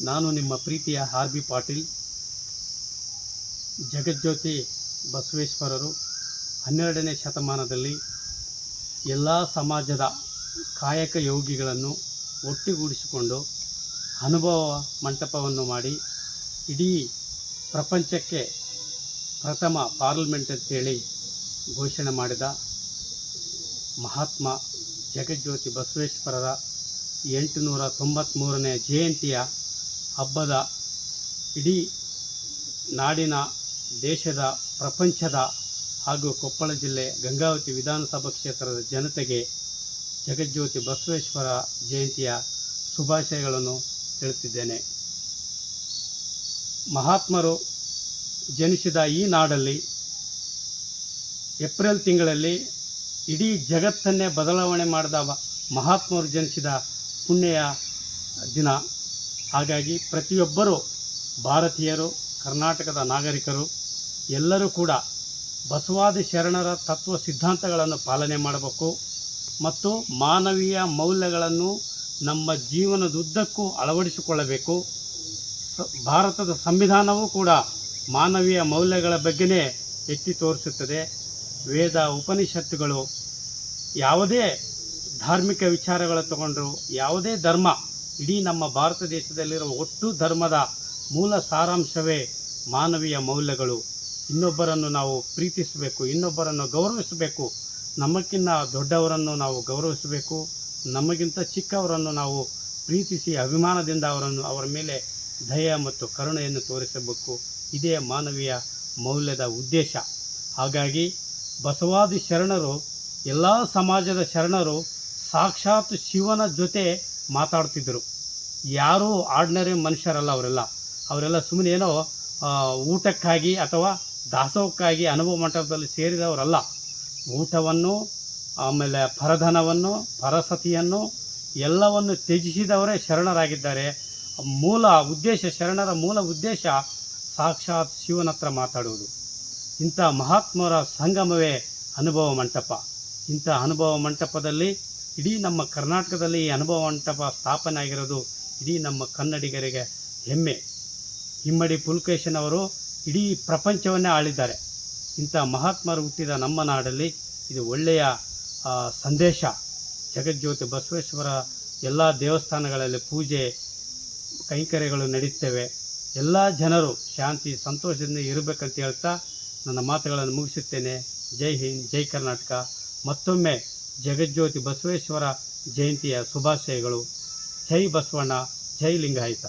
ನಾನು ನಿಮ್ಮ ಪ್ರೀತಿಯ ಆರ್ ಬಿ ಪಾಟೀಲ್. ಜಗಜ್ಯೋತಿ ಬಸವೇಶ್ವರರು 12ನೇ ಶತಮಾನದಲ್ಲಿ ಎಲ್ಲ ಸಮಾಜದ ಕಾಯಕ ಯೋಗಿಗಳನ್ನು ಒಟ್ಟುಗೂಡಿಸಿಕೊಂಡು ಅನುಭವ ಮಂಟಪವನ್ನು ಮಾಡಿ ಇಡೀ ಪ್ರಪಂಚಕ್ಕೆ ಪ್ರಥಮ ಪಾರ್ಲಿಮೆಂಟ್ ಅಂತೇಳಿ ಘೋಷಣೆ ಮಾಡಿದ ಮಹಾತ್ಮ ಜಗಜ್ಯೋತಿ ಬಸವೇಶ್ವರರ 893ನೇ ಜಯಂತಿಯ ಹಬ್ಬದ ಇಡೀ ನಾಡಿನ, ದೇಶದ, ಪ್ರಪಂಚದ ಹಾಗೂ ಕೊಪ್ಪಳ ಜಿಲ್ಲೆ ಗಂಗಾವತಿ ವಿಧಾನಸಭಾ ಕ್ಷೇತ್ರದ ಜನತೆಗೆ ಜಗಜ್ಯೋತಿ ಬಸವೇಶ್ವರ ಜಯಂತಿಯ ಶುಭಾಶಯಗಳನ್ನು ಹೇಳುತ್ತಿದ್ದೇನೆ. ಮಹಾತ್ಮರು ಜನಿಸಿದ ಈ ನಾಡಲ್ಲಿ ಏಪ್ರಿಲ್ ತಿಂಗಳಲ್ಲಿ ಇಡೀ ಜಗತ್ತನ್ನೇ ಬದಲಾವಣೆ ಮಾಡಿದ ಮಹಾತ್ಮರು ಜನಿಸಿದ ಪುಣ್ಯ ದಿನ. ಹಾಗಾಗಿ ಪ್ರತಿಯೊಬ್ಬರೂ ಭಾರತೀಯರು, ಕರ್ನಾಟಕದ ನಾಗರಿಕರು ಎಲ್ಲರೂ ಕೂಡ ಬಸವಾದಿ ಶರಣರ ತತ್ವ ಸಿದ್ಧಾಂತಗಳನ್ನು ಪಾಲನೆ ಮಾಡಬೇಕು ಮತ್ತು ಮಾನವೀಯ ಮೌಲ್ಯಗಳನ್ನು ನಮ್ಮ ಜೀವನದುದ್ದಕ್ಕೂ ಅಳವಡಿಸಿಕೊಳ್ಳಬೇಕು. ಭಾರತದ ಸಂವಿಧಾನವೂ ಕೂಡ ಮಾನವೀಯ ಮೌಲ್ಯಗಳ ಬಗ್ಗೆನೇ ಎತ್ತಿ ತೋರಿಸುತ್ತದೆ. ವೇದ ಉಪನಿಷತ್ತುಗಳು ಯಾವುದೇ ಧಾರ್ಮಿಕ ವಿಚಾರಗಳು ತಗೊಂಡ್ರು, ಯಾವುದೇ ಧರ್ಮ, ಇಡೀ ನಮ್ಮ ಭಾರತ ದೇಶದಲ್ಲಿರುವ ಒಟ್ಟು ಧರ್ಮದ ಮೂಲ ಸಾರಾಂಶವೇ ಮಾನವೀಯ ಮೌಲ್ಯಗಳು. ಇನ್ನೊಬ್ಬರನ್ನು ನಾವು ಪ್ರೀತಿಸಬೇಕು, ಇನ್ನೊಬ್ಬರನ್ನು ಗೌರವಿಸಬೇಕು, ನಮಗಿಂತ ದೊಡ್ಡವರನ್ನು ನಾವು ಗೌರವಿಸಬೇಕು, ನಮಗಿಂತ ಚಿಕ್ಕವರನ್ನು ನಾವು ಪ್ರೀತಿಸಿ ಅಭಿಮಾನದಿಂದ ಅವರ ಮೇಲೆ ದಯ ಮತ್ತು ಕರುಣೆಯನ್ನು ತೋರಿಸಬೇಕು. ಇದೇ ಮಾನವೀಯ ಮೌಲ್ಯದ ಉದ್ದೇಶ. ಹಾಗಾಗಿ ಬಸವಾದಿ ಶರಣರು, ಎಲ್ಲ ಸಮಾಜದ ಶರಣರು ಸಾಕ್ಷಾತ್ ಶಿವನ ಜೊತೆ ಮಾತಾಡ್ತಿದ್ದರು. ಯಾರೂ ಆರ್ಡಿನರಿ ಮನುಷ್ಯರಲ್ಲ ಅವರೆಲ್ಲ ಸುಮ್ಮನೆ ಏನೋ ಊಟಕ್ಕಾಗಿ ಅಥವಾ ದಾಸೋಹಕ್ಕಾಗಿ ಅನುಭವ ಮಂಟಪದಲ್ಲಿ ಸೇರಿದವರಲ್ಲ. ಊಟವನ್ನು, ಆಮೇಲೆ ಪರಧನವನ್ನು, ಪರಸತಿಯನ್ನು ಎಲ್ಲವನ್ನು ತ್ಯಜಿಸಿದವರೇ ಶರಣರಾಗಿದ್ದಾರೆ. ಶರಣರ ಮೂಲ ಉದ್ದೇಶ ಸಾಕ್ಷಾತ್ ಶಿವನ ಹತ್ರ ಮಾತಾಡುವುದು. ಇಂಥ ಮಹಾತ್ಮರ ಸಂಗಮವೇ ಅನುಭವ ಮಂಟಪ. ಇಂಥ ಅನುಭವ ಮಂಟಪದಲ್ಲಿ ಇಡೀ ನಮ್ಮ ಕರ್ನಾಟಕದಲ್ಲಿ ಈ ಅನುಭವ ಮಂಟಪ ಸ್ಥಾಪನೆ ಆಗಿರೋದು ಇಡೀ ನಮ್ಮ ಕನ್ನಡಿಗರಿಗೆ ಹೆಮ್ಮೆ. ಹಿಮ್ಮಡಿ ಪುಲಕೇಶನವರು ಇಡೀ ಪ್ರಪಂಚವನ್ನೇ ಆಳಿದ್ದಾರೆ. ಇಂಥ ಮಹಾತ್ಮರು ಹುಟ್ಟಿದ ನಮ್ಮ ನಾಡಲ್ಲಿ ಇದು ಒಳ್ಳೆಯ ಸಂದೇಶ. ಜಗಜ್ಯೋತಿ ಬಸವೇಶ್ವರ ಎಲ್ಲ ದೇವಸ್ಥಾನಗಳಲ್ಲಿ ಪೂಜೆ ಕೈಂಕರ್ಯಗಳು ನಡೀತವೆ. ಎಲ್ಲ ಜನರು ಶಾಂತಿ ಸಂತೋಷದಿಂದ ಇರಬೇಕಂತ ಹೇಳ್ತಾ ನನ್ನ ಮಾತುಗಳನ್ನು ಮುಗಿಸುತ್ತೇನೆ. ಜೈ ಹಿಂದ್, ಜೈ ಕರ್ನಾಟಕ. ಮತ್ತೊಮ್ಮೆ ಜಗಜ್ಯೋತಿ ಬಸವೇಶ್ವರ ಜಯಂತಿಯ ಶುಭಾಶಯಗಳು. ಜೈ ಬಸವಣ್ಣ, ಜೈ ಲಿಂಗಾಯತ.